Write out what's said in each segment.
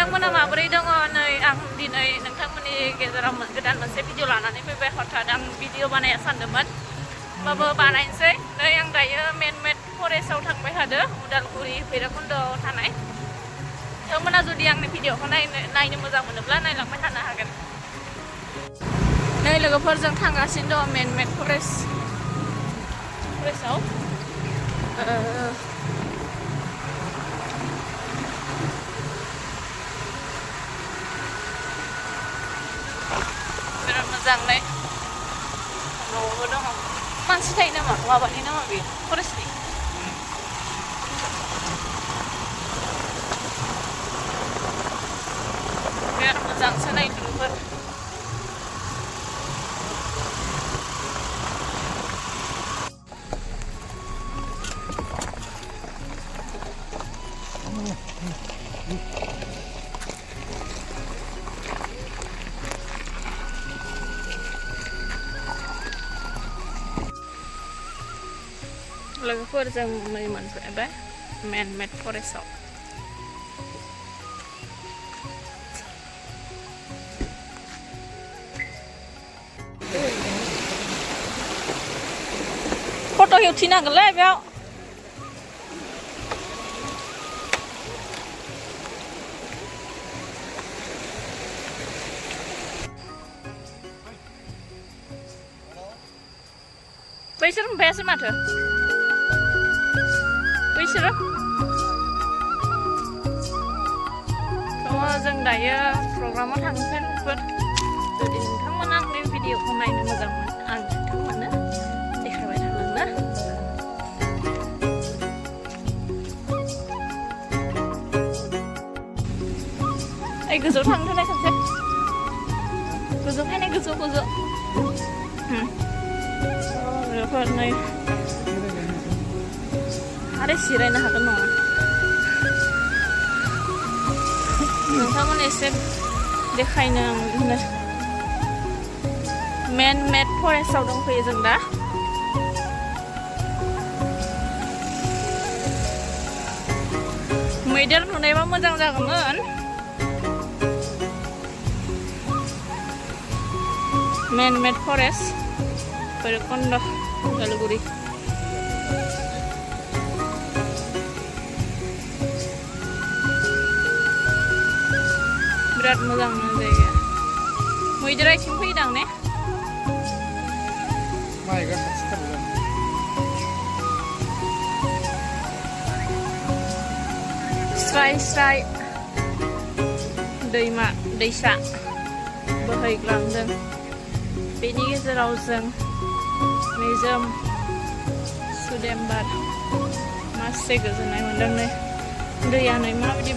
नोंथांमोना माबोरै दङ नै आं दिनै नोंथांमोननि गेजेराव गोदान मोनसे भिडिअ लानानै फैबाय हठात आं भिडिअ बानायनो सानदोंमोन होमबाबो बानायनोसै नै आं दायो मेन फरेस्टआव थांबाय थादों उदालगुरि भैरबकुन्दआव थानाय नोंथांमोना जुदि आंनि भिडिअखौ नायनो मोजां मोनोब्ला नायलांबाय थानो हागोन नै लोगोफोरजों थांगासिनो दं मेन फरेस्टआव बिराद मोजांलै न'आवबो दङ मानसि थायो नामा माबानि नामा बेयो फरेस्टनि बिराद मोजांसो नाय लोगोफोर लोगोफोरजों नै मोनफैबाय मेन फरेस्टआव फट' खेबथिनांगोनलै बेयाव बैसोर मोनफैयासै माथो बैसोरो जों दायो प्रग्रामाव थांनोसै लोगोफोर जुदि नोंथांमोना आंनि भिडिअखौ नायनो मोजां मोनो आं नोंथांमोननो देखायबाय थागोन ना ओइ गोजौआव थांनो थाखाय सानसे गोजौ फैनाय गोजौ लोगोफोर नै आरो जिरायनो हागोन नङा नोंथांमोन एसे देखायनो आं मेन फरेस्टआव दंफैयो जों दा मैदेर नुनायबा मोजां जागौमोन मेन फरेस्ट भैरबकुन्द उदालगुरि बिराद मोजां जायगाया मैदेर आथिं फैदां ने स्राय दैमा दैसा बोहैग्लांदों बेनि गेजेराव जों निजोम सुदेम बार मासे गोजोननाय मोनदों नै दैया नै माबायदि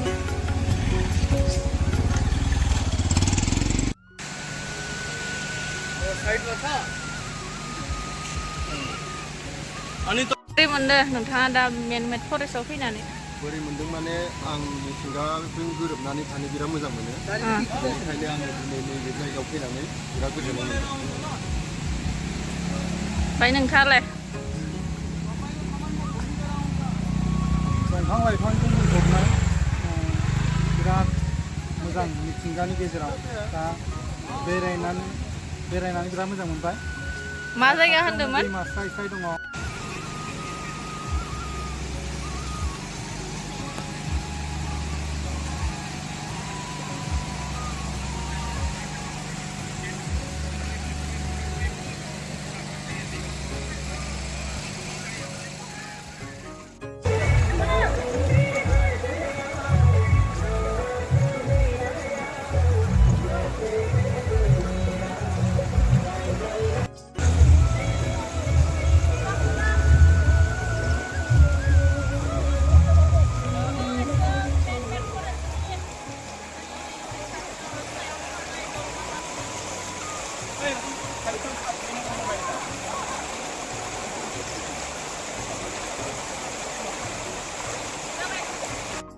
बोरै मोनदों नोंथाङा दा मेन फरेस्टआव फैनानै बोरै मोनदों माने आं मिथिंगाजों गोरोबनानै थानो बिराद मोजां मोनो बेनिखायनो आङो दिनै नैबे जायगायाव फैनानै बिराद गोजोननाय मोनदों ओमफ्राय नोंथाङालाय दंफां लाइफांजों बुंफबनाय बिराद मोजां मिथिंगानि गेजेराव दा बेरायनानै बिराद मोजां मोनबाय मा जायगा होनदोंमोन दैमा स्राय दङ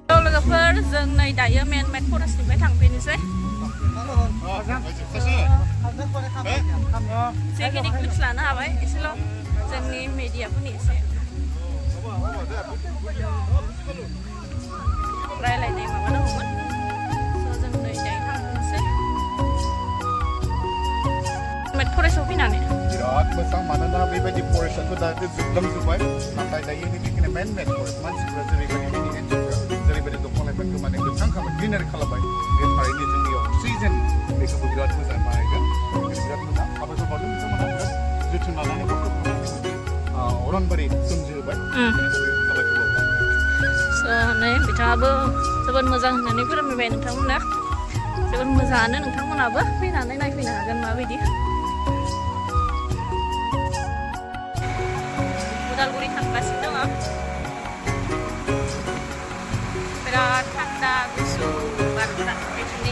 लोगोफोर जों नै दायो मेन फरेस्टनिफ्राय थांफिननोसै जेखिनि क्लिप्स लानो हाबाय एसेल' जोंनि मिडियाफोरनि एसे रायलायनाय माबा दङमोन मोजां मानोना बेबायदि फरेस्टआथ' दा जोबलांजोब्बाय नाथाय दायो बेनिखायनो मेन फरेस्ट मानसिफ्रा जेरैबायदि बेनि एनजिअफ्रा जेरैबायदि दंफां लाइफांखौ माने गोथां खालामो ग्रिनारि खालामबाय बे थारैनो जोंनि अक्सिजेन बेखौबो बिराद मोजां बाहायगोन बिराद मोजां साबायखर बावदों बिथांमोनहा बिराद जोथोन लानानै अरनबारि सोमजिहोबाय साबायखर बावदों नै बिथाङाबो जोबोद मोजां होननानै फोरमायबाय नोंथांमोना जोबोद मोजाङानो नोंथांमोनाबो फैनानै नायफैनो हागोन माबायदि उदालगुरि थांगासिनो दङ बिराद थान्दा गुसु बारफोरा बेथिंनि